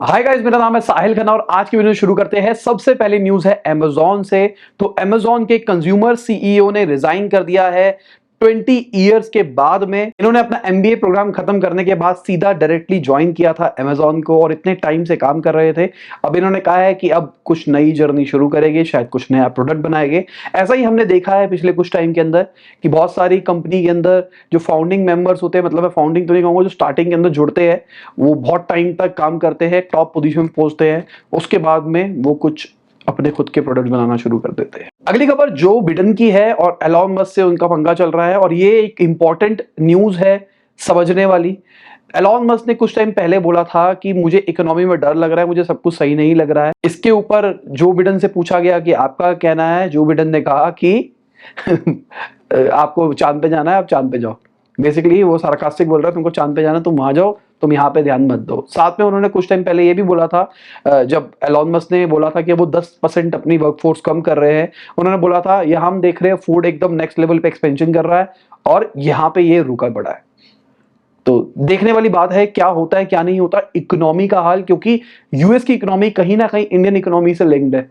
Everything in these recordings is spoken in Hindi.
हाय गाइस, मेरा नाम है साहिल खन्ना और आज की वीडियो शुरू करते हैं। सबसे पहली न्यूज है अमेजॉन से। तो अमेजॉन के कंज्यूमर सीईओ ने रिजाइन कर दिया है 20 इयर्स के बाद में। इन्होंने अपना एमबीए प्रोग्राम खत्म करने के बाद सीधा डायरेक्टली ज्वाइन किया था अमेजॉन को और इतने टाइम से काम कर रहे थे। अब इन्होंने कहा है कि अब कुछ नई जर्नी शुरू करेंगे, शायद कुछ नया प्रोडक्ट बनाएंगे। ऐसा ही हमने देखा है पिछले कुछ टाइम के अंदर कि बहुत सारी कंपनी के अंदर जो फाउंडिंग मेंबर्स होते हैं, मतलब मैं फाउंडिंग तो नहीं कहूंगा, जो स्टार्टिंग के अंदर जुड़ते हैं वो बहुत टाइम तक काम करते हैं, टॉप पोजीशन में पहुंचते हैं, उसके बाद में वो कुछ अपने खुद के प्रोडक्ट बनाना शुरू कर देते हैं। अगली खबर जो बिडेन की है और एलॉन मस्क से उनका पंगा चल रहा है और ये एक इंपॉर्टेंट न्यूज है समझने वाली। एलॉन मस्क ने कुछ टाइम पहले बोला था कि मुझे इकोनॉमी में डर लग रहा है, मुझे सब कुछ सही नहीं लग रहा है। इसके ऊपर जो बिडेन से पूछा गया कि आपका कहना है, जो बिडेन ने कहा कि आपको चांद पे जाना है, आप चांद पे जाओ। बेसिकली वो सार्कास्टिक बोल रहा है, तुमको चांद पे जाना तुम वहां जाओ, तुम यहाँ पे ध्यान मत दो। साथ में उन्होंने कुछ टाइम पहले ये भी बोला था, जब एलॉन मस्क ने बोला था कि वो 10% अपनी वर्कफोर्स कम कर रहे हैं, उन्होंने बोला था यहाँ हम देख रहे हैं फूड एकदम नेक्स्ट लेवल पे एक्सपेंशन कर रहा है और यहाँ पे ये रुका पड़ा है। तो देखने वाली बात है क्या होता है क्या नहीं होता इकोनॉमी का हाल, क्योंकि यूएस की इकोनॉमी कहीं ना कहीं इंडियन इकोनॉमी से लिंक्ड है।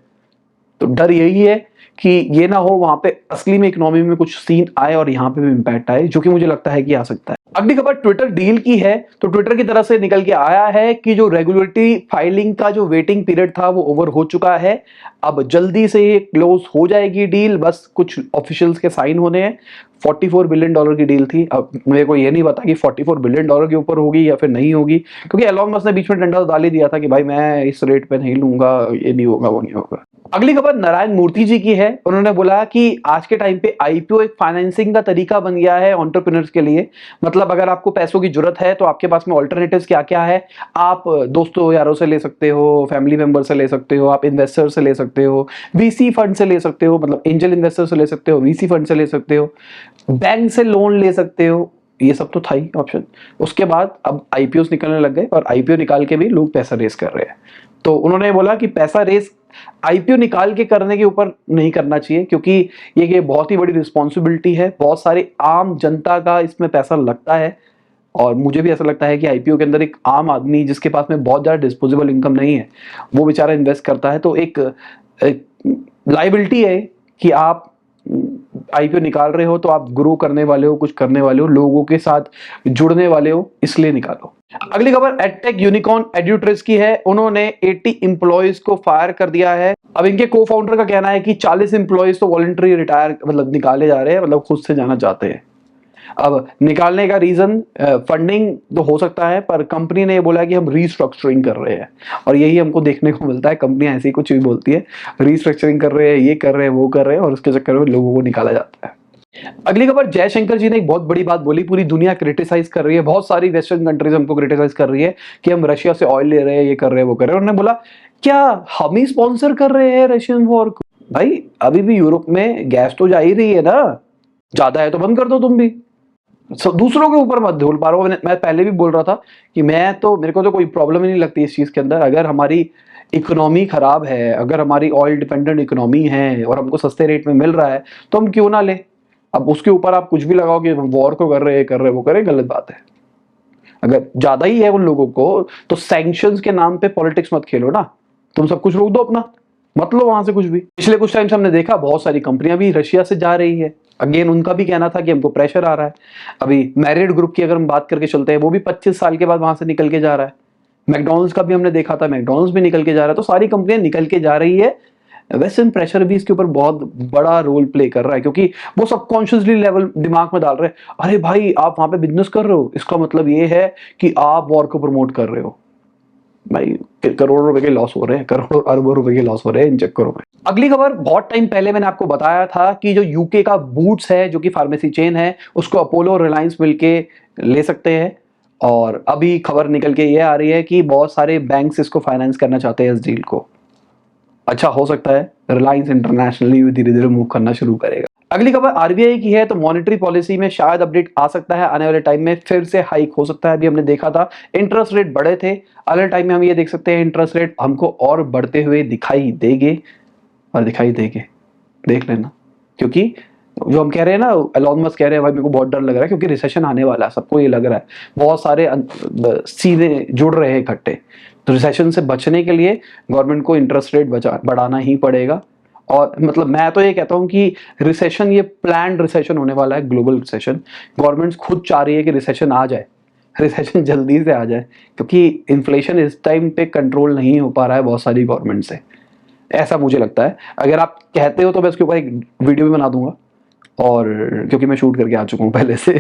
तो डर यही है कि ये ना हो वहां पे असली में इकोनॉमी में कुछ सीन आए और यहां पे भी इंपैक्ट आए, जो कि मुझे लगता है कि आ सकता है। अगली खबर ट्विटर डील की है। तो ट्विटर की तरफ से निकल के आया है कि जो रेगुलेटरी फाइलिंग का जो वेटिंग पीरियड था वो ओवर हो चुका है। अब जल्दी से ये क्लोज हो जाएगी डील, बस कुछ ऑफिशियल्स के साइन होने हैं। $44 बिलियन की डील थी। अब मेरे को ये नहीं पता कि $44 बिलियन के ऊपर होगी या फिर नहीं होगी, क्योंकि एलॉन मस्क ने बीच में डंडा डाल ही दिया था कि भाई मैं इस रेट पे नहीं लूंगा, ये नहीं होगा, वो नहीं होगा। अगली खबर नारायण मूर्ति जी की है। उन्होंने बोला कि आज के टाइम पे आईपीओ एक फाइनेंसिंग का तरीका बन गया है एंटरप्रेन्योर्स के लिए। मतलब अगर आपको पैसों की जरूरत है तो आपके पास में ऑल्टरनेटिव्स क्या क्या है। आप दोस्तों यारों से ले सकते हो, फैमिली मेंबर से ले सकते हो, आप इन्वेस्टर से ले सकते हो, वीसी फंड से ले सकते हो, मतलब एंजल इन्वेस्टर से ले सकते हो, वीसी फंड से ले सकते हो, बैंक से लोन ले सकते हो। ये सब तो था ही ऑप्शन। उसके बाद अब आईपीओ निकलने लग गए और आईपीओ निकाल के भी लोग पैसा रेस कर रहे हैं। तो उन्होंने बोला कि पैसा रेस आईपीओ निकाल के करने के ऊपर नहीं करना चाहिए, क्योंकि ये बहुत ही बड़ी रिस्पॉन्सिबिलिटी है, बहुत सारी आम जनता का इसमें पैसा लगता है। और मुझे भी ऐसा लगता है कि आईपीओ के अंदर एक आम आदमी जिसके पास में बहुत ज्यादा डिस्पोजेबल इनकम नहीं है, वो बेचारा इन्वेस्ट करता है। तो एक लाइबिलिटी है कि आप आईपीओ निकाल रहे हो तो आप ग्रो करने वाले हो, कुछ करने वाले हो, लोगों के साथ जुड़ने वाले हो, इसलिए निकालो। अगली खबर एडटेक यूनिकॉर्न एड्यूट्रेस की है। उन्होंने 80 एम्प्लॉयज को फायर कर दिया है। अब इनके को फाउंडर का कहना है कि 40 एम्प्लॉयज तो वॉलंटरी रिटायर मतलब निकाले जा रहे हैं, मतलब खुद से जाना चाहते हैं। अब निकालने का रीजन फंडिंग तो हो सकता है, पर कंपनी ने ये बोला कि हम रीस्ट्रक्चरिंग कर रहे हैं और यही हमको देखने को मिलता है। कंपनी ऐसे ही कुछ भी बोलती है, रीस्ट्रक्चरिंग कर रहे हैं, ये कर रहे हैं, वो कर रहे हैं, और उसके चक्कर में लोगों को निकाला जाता है। अगली खबर जयशंकर जी ने एक बहुत बड़ी बात बोली, पूरी दुनिया क्रिटिसाइज कर रही है, बहुत सारी वेस्टर्न कंट्रीज हमको क्रिटिसाइज कर रही है कि हम रशिया से ऑयल ले रहे हैं, ये कर रहे हैं, वो कर रहे हैं। उन्होंने बोला क्या हम ही स्पॉन्सर कर रहे हैं रशियन वॉर को? भाई अभी भी यूरोप में गैस तो जा ही रही है ना, ज्यादा है तो बंद कर दो तुम भी। दूसरों के ऊपर मत धूल पारो। मैं पहले भी बोल रहा था कि मेरे को तो कोई प्रॉब्लम ही नहीं लगती इस चीज के अंदर। अगर हमारी इकोनॉमी खराब है, अगर हमारी ऑयल डिपेंडेंट इकोनॉमी है और हमको सस्ते रेट में मिल रहा है, तो हम क्यों ना ले। अब उसके ऊपर आप कुछ भी लगाओ कि वॉर को कर रहे वो कर रहे, गलत बात है। अगर ज्यादा ही है उन लोगों को तो सैंक्शंस के नाम पे पॉलिटिक्स मत खेलो ना, तुम सब कुछ रोक दो अपना, मत लो वहां से कुछ भी। पिछले कुछ टाइम से हमने देखा बहुत सारी कंपनियां भी रशिया से जा रही है। अगेन उनका भी कहना था कि हमको प्रेशर आ रहा है। अभी मैरिड ग्रुप की अगर हम बात करके चलते हैं, वो भी 25 साल के बाद वहां से निकल के जा रहा है। मैकडॉनल्ड्स का भी हमने देखा था, मैकडॉनल्ड्स भी निकल के जा रहा है। तो सारी कंपनियां निकल के जा रही है। वेस्टर्न प्रेशर भी इसके ऊपर बहुत बड़ा रोल प्ले कर रहा है, क्योंकि वो सबकॉन्शियसली लेवल दिमाग में डाल रहे हैं, अरे भाई आप वहां पे बिजनेस कर रहे हो, इसका मतलब ये है कि आप वॉर को प्रमोट कर रहे हो। भाई करोड़ों रुपए के लॉस हो रहे हैं, करोड़ों अरबों रुपए के लॉस हो रहे हैं इन चक्करों में। अगली खबर, बहुत टाइम पहले मैंने आपको बताया था कि जो यूके का बूट्स है, जो कि फार्मेसी चेन है, उसको अपोलो और रिलायंस मिलके ले सकते हैं। और अभी खबर निकल के ये आ रही है कि बहुत सारे बैंक्स इसको फाइनेंस करना चाहते हैं इस डील को। अच्छा हो सकता है रिलायंस इंटरनेशनली धीरे धीरे मूव करना शुरू करेगा। अगली खबर आरबीआई की है। तो मॉनेटरी पॉलिसी में शायद अपडेट आ सकता है आने वाले टाइम में, फिर से हाइक हो सकता है। अभी हमने देखा था इंटरेस्ट रेट बढ़े थे, अगले टाइम में हम ये देख सकते हैं इंटरेस्ट रेट हमको और बढ़ते हुए दिखाई देंगे और दिखाई देंगे, देख लेना। क्योंकि जो हम कह रहे हैं ना, एलॉन मस्क कह रहे हैं भाई मेरे को बहुत डर लग रहा है क्योंकि रिसेशन आने वाला है, सबको ये लग रहा है, बहुत सारे सीधे जुड़ रहे हैं इकट्ठे। तो रिसेशन से बचने के लिए गवर्नमेंट को इंटरेस्ट रेट बढ़ाना ही पड़ेगा। और मतलब मैं तो ये कहता हूं कि रिसेशन ये प्लान्ड रिसेशन होने वाला है, ग्लोबल रिसेशन। गवर्नमेंट खुद चाह रही है कि रिसेशन आ जाए, रिसेशन जल्दी से आ जाए, क्योंकि इन्फ्लेशन इस टाइम पे कंट्रोल नहीं हो पा रहा है बहुत सारी गवर्नमेंट से, ऐसा मुझे लगता है। अगर आप कहते हो तो मैं इसके ऊपर एक वीडियो भी बना दूंगा, और क्योंकि मैं शूट करके आ चुका हूँ पहले से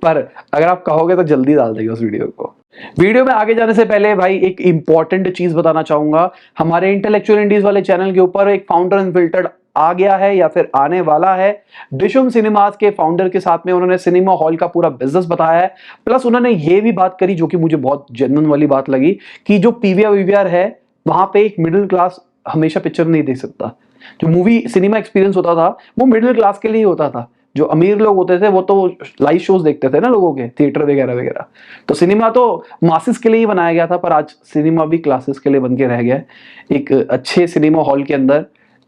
पर अगर आप कहोगे तो जल्दी डाल देंगे उस वीडियो को। वीडियो में आगे जाने से पहले भाई एक इंपॉर्टेंट चीज बताना चाहूंगा, हमारे इंटेलेक्चुअल इंडीज वाले चैनल के ऊपर एक फाउंडर अनफिल्टर्ड आ गया है या फिर आने वाला है। डिशुम सिनेमास के फाउंडर के साथ में उन्होंने सिनेमा हॉल का पूरा बिजनेस बताया है, प्लस उन्होंने ये भी बात करी जो कि मुझे बहुत जेन्युइन वाली बात लगी, कि जो पीवीआर है वहां पे एक मिडिल क्लास हमेशा पिक्चर नहीं देख सकता। जो मूवी सिनेमा एक्सपीरियंस होता था वो मिडिल क्लास के लिए होता था। जो अमीर लोग होते थे वो तो लाइव शोज देखते थे ना लोगों के, थिएटर वगैरह वगैरह। तो सिनेमा तो मासिस के लिए ही बनाया गया था, पर आज सिनेमा भी क्लासेस के लिए बन के रह गया है। एक अच्छे सिनेमा हॉल के अंदर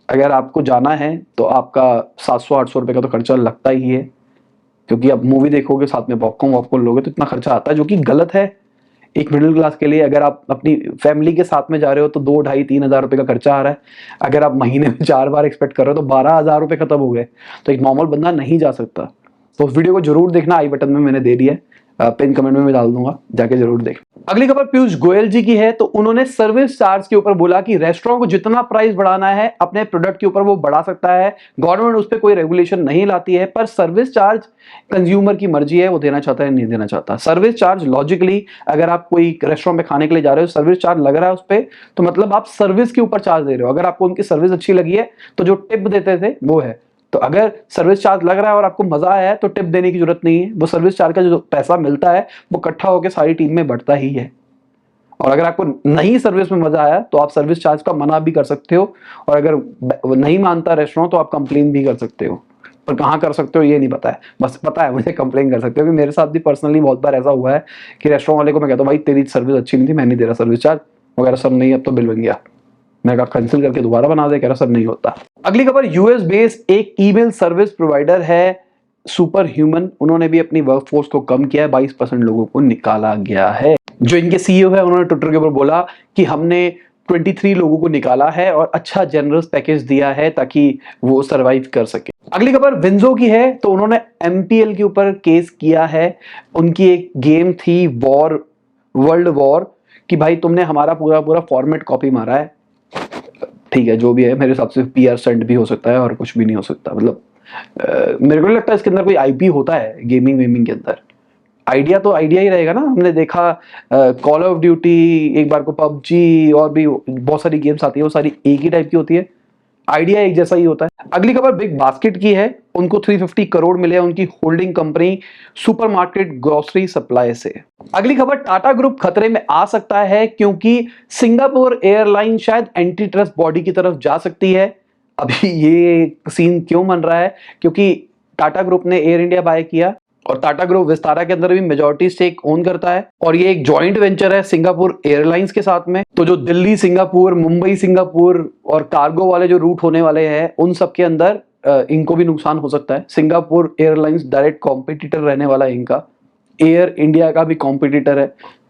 अगर आपको जाना है तो आपका 700-800 रुपए का तो खर्चा लगता ही है, क्योंकि आप मूवी देखोगे साथ में पॉपकॉर्न वॉपकॉर्न लोगे तो इतना खर्चा आता है, जो कि गलत है एक मिडिल क्लास के लिए। अगर आप अपनी फैमिली के साथ में जा रहे हो तो 2-2.5-3 हज़ार रुपए का खर्चा आ रहा है। अगर आप महीने में 4 बार एक्सपेक्ट कर रहे हो तो 12,000 रुपए खत्म हो गए। तो एक नॉर्मल बंदा नहीं जा सकता। तो उस वीडियो को जरूर देखना, आई बटन में मैंने दे दिया है, पिन कमेंट में मैं डाल दूंगा, जाके जरूर देख। अगली खबर पीयूष गोयल जी की है। तो उन्होंने सर्विस चार्ज के ऊपर बोला कि रेस्टोरेंट को जितना प्राइस बढ़ाना है अपने प्रोडक्ट के ऊपर वो बढ़ा सकता है, गवर्नमेंट उस पर कोई रेगुलेशन नहीं लाती है, पर सर्विस चार्ज कंज्यूमर की मर्जी है, वो देना चाहता है नहीं देना चाहता। सर्विस चार्ज लॉजिकली अगर आप कोई रेस्टोरेंट में खाने के लिए जा रहे हो, सर्विस चार्ज लग रहा है उस पर, तो मतलब आप सर्विस के ऊपर चार्ज दे रहे हो। अगर आपको उनकी सर्विस अच्छी लगी है तो जो टिप देते थे वो है। तो अगर सर्विस चार्ज लग रहा है और आपको मजा आया है तो टिप देने की जरूरत नहीं है, वो सर्विस चार्ज का जो पैसा मिलता है वो इकट्ठा होकर सारी टीम में बढ़ता ही है। और अगर आपको नहीं सर्विस में मजा आया तो आप सर्विस चार्ज का मना भी कर सकते हो, और अगर नहीं मानता रेस्टोरेंट तो आप कंप्लेन भी कर सकते हो। पर कहाँ कर सकते हो ये नहीं पता है, बस पता है मुझे कंप्लेन कर सकते हो। मेरे साथ भी पर्सनली बहुत बार ऐसा हुआ है कि रेस्टोरेंट वाले को मैं कहता हूँ भाई तेरी सर्विस अच्छी नहीं थी, मैं नहीं दे रहा सर्विस चार्ज वगैरह, सर नहीं अब तो बिल बन गया। मैं कहा कैंसिल करके दोबारा बना दे, कह रहा सर नहीं होता। अगली खबर यूएस बेस्ड एक ईमेल सर्विस प्रोवाइडर है सुपर ह्यूमन, उन्होंने भी अपनी वर्कफोर्स को कम किया है, 22% लोगों को निकाला गया है। जो इनके सीईओ है उन्होंने ट्विटर के ऊपर बोला कि हमने 23 लोगों को निकाला है और अच्छा जनरस पैकेज दिया है ताकि वो सरवाइव कर सके। अगली खबर विंजो की है। तो उन्होंने एमपीएल के ऊपर केस किया है। उनकी एक गेम थी वॉर, वर्ल्ड वॉर, कि भाई तुमने हमारा पूरा पूरा फॉर्मेट कॉपी मारा है। ठीक है जो भी है, मेरे हिसाब से पीआर स्टंट भी हो सकता है और कुछ भी नहीं हो सकता। मतलब मेरे को नहीं लगता इसके अंदर कोई आईपी होता है गेमिंग वेमिंग के अंदर। आइडिया तो आइडिया ही रहेगा ना। हमने देखा कॉल ऑफ ड्यूटी, एक बार को पबजी, और भी बहुत सारी गेम्स आती है, वो सारी एक ही टाइप की होती है, आइडिया एक जैसा ही होता है। अगली खबर बिग बास्केट की है। उनको 350 करोड़ मिले उनकी holding company supermarket grocery supply से। अगली खबर टाटा ग्रुप खतरे में आ सकता है क्योंकि सिंगापुर एयरलाइन शायद एंटी ट्रस्ट बॉडी की तरफ जा सकती है। अभी ये सीन क्यों बन रहा है, क्योंकि टाटा ग्रुप ने एयर इंडिया बाय किया और टाटा ग्रुप विस्तारा के अंदर भी मेजॉरिटी स्टेक ओन करता है, और ये एक जॉइंट वेंचर है सिंगापुर एयरलाइंस के साथ में। तो जो दिल्ली सिंगापुर, मुंबई सिंगापुर और कार्गो वाले जो रूट होने वाले हैं उन सब के अंदर इनको भी नुकसान हो सकता है। सिंगापुर एयरलाइंस डायरेक्ट कॉम्पिटिटर रहने वाला है इनका, एयर इंडिया का भी कॉम्पिटिटर है।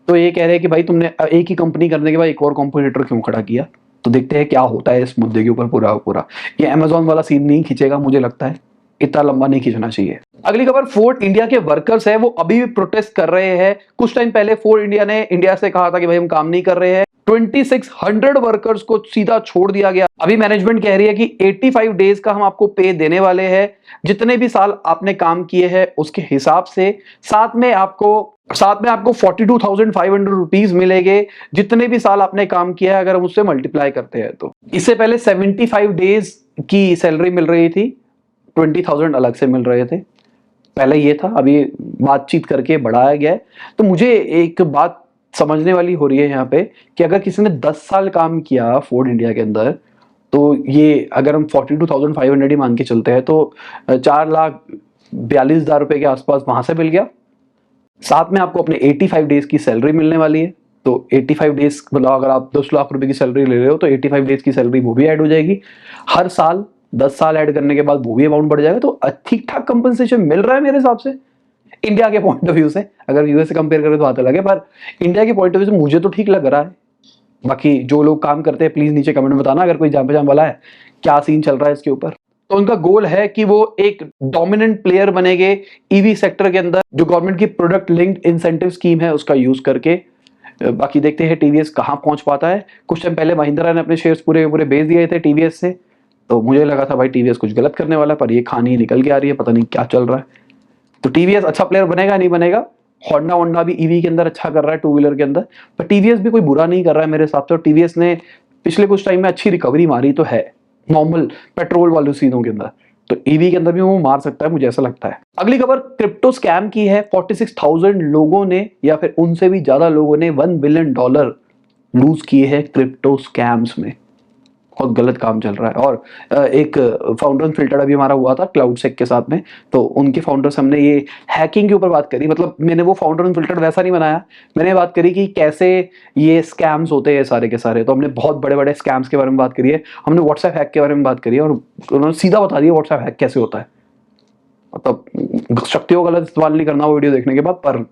तो ये कह रहे हैं कि भाई तुमने एक ही कंपनी करने के बाद एक और कॉम्पिटिटर क्यों खड़ा किया। तो देखते हैं क्या होता है इस मुद्दे के ऊपर पूरा पूरा। ये अमेजोन वाला सीन नहीं खींचेगा, मुझे लगता है इतना लंबा नहीं खींचना चाहिए। अगली खबर फोर्ड इंडिया के वर्कर्स है, वो अभी भी प्रोटेस्ट कर रहे हैं। कुछ टाइम पहले फोर्ड इंडिया ने इंडिया से कहा था कि भाई हम काम नहीं कर रहे हैं। 2600 वर्कर्स को सीधा छोड़ दिया गया। अभी मैनेजमेंट कह रही है कि 85 डेज का हम आपको पे देने वाले हैं, जितने भी साल आपने काम किए हैं उसके हिसाब से। साथ में आपको 42,500 रुपीज मिलेंगे जितने भी साल आपने काम किया है, अगर हम उससे मल्टीप्लाई करते हैं तो। इससे पहले 75 डेज की सैलरी मिल रही थी, 20,000 अलग से मिल रहे थे, पहले ये था, अभी बातचीत करके बढ़ाया गया है। तो मुझे एक बात समझने वाली हो रही है यहाँ पे कि अगर किसी ने 10 साल काम किया फोर्ड इंडिया के अंदर, तो ये अगर हम 42,500 ही मान के चलते हैं तो 4,42,000 रुपए के आसपास वहां से मिल गया। साथ में आपको अपने 85 डेज की सैलरी मिलने वाली है। तो 85 डेज मतलब अगर आप 10 लाख रुपए की सैलरी ले रहे हो तो 85 डेज की सैलरी वो भी ऐड हो जाएगी। हर साल 10 साल ऐड करने के बाद वो भी अमाउंट बढ़ जाएगा। तो ठीक ठाक कंपनसेशन मिल रहा है मेरे हिसाब से, इंडिया के पॉइंट ऑफ व्यू से। अगर यूएस से कंपेयर करें तो बात अलग है, पर इंडिया के पॉइंट ऑफ व्यू से मुझे तो ठीक लग रहा है। बाकी जो लोग काम करते हैं प्लीज नीचे कमेंट में बताना अगर कोई जान पहचान वाला है, क्या सीन चल रहा है इसके ऊपर। तो उनका गोल है कि वो एक डोमिनेंट प्लेयर बनेंगे ईवी सेक्टर के अंदर, जो गवर्नमेंट की प्रोडक्ट लिंक्ड इंसेंटिव स्कीम है उसका यूज करके। बाकी देखते हैं टीवीएस कहां पहुंच पाता है। कुछ टाइम पहले महिंद्रा ने अपने शेयर्स पूरे पूरे बेच दिए थे टीवीएस से, तो मुझे लगा था भाई टीवीएस कुछ गलत करने वाला, पर ये कहानी निकल के आ रही है, पता नहीं क्या चल रहा है। तो टीवीएस अच्छा प्लेयर बनेगा नहीं बनेगा। होंडा वोंडा भी ईवी के अंदर अच्छा कर रहा है, टू व्हीलर के अंदर, पर टीवीएस भी कोई बुरा नहीं कर रहा है मेरे हिसाब से। और टीवीएस ने पिछले कुछ टाइम में अच्छी रिकवरी मारी तो है नॉर्मल पेट्रोल वाले सीनों के अंदर, तो ईवी के अंदर भी वो मार सकता है, मुझे ऐसा लगता है। अगली खबर क्रिप्टो स्कैम की है। 46,000 लोगों ने या फिर उनसे भी ज्यादा लोगों ने $1 बिलियन लूज किए हैं क्रिप्टो स्कैम्स में। बहुत गलत काम चल रहा है। और एक फाउंडर फिल्टर अभी हमारा हुआ था क्लाउड सेक के साथ में, तो उनके फाउंडर्स हमने ये हैकिंग के ऊपर बात करी। मतलब मैंने वो फाउंडर फिल्टर वैसा नहीं बनाया, मैंने बात करी कि कैसे ये स्कैम्स होते हैं सारे के सारे। तो हमने बहुत बड़े बड़े स्कैम्स के बारे में बात करी है, हमने व्हाट्सएप हैक के बारे में बात करी है, और उन्होंने सीधा बता दिया व्हाट्सएप हैक कैसे होता है। मतलब शक्तियों का गलत इस्तेमाल नहीं करना वो वीडियो देखने के बाद, पर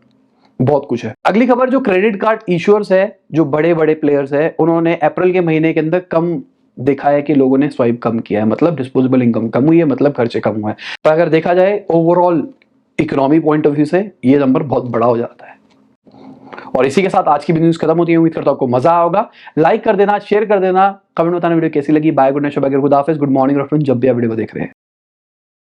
बहुत कुछ है। अगली खबर जो क्रेडिट कार्ड इश्यूअर्स है, जो बड़े बड़े प्लेयर्स है, उन्होंने अप्रैल के महीने के अंदर कम देखा है कि लोगों ने स्वाइप कम किया है, मतलब डिस्पोजेबल इनकम कम हुई है, मतलब खर्चे कम हुए हैं। पर अगर देखा जाए overall economy point of view से ये नंबर बहुत बड़ा हो जाता है। और इसी के साथ आज की न्यूज खत्म होती है। उम्मीद करता हूं आपको मजा होगा। लाइक कर देना, शेयर कर देना, कमेंट बताना वीडियो कैसी लगी। बाय, गुड नाइट, शुभ, खुदा हाफिज, गुड मॉर्निंग, जब भी आप वीडियो को देख रहे हैं।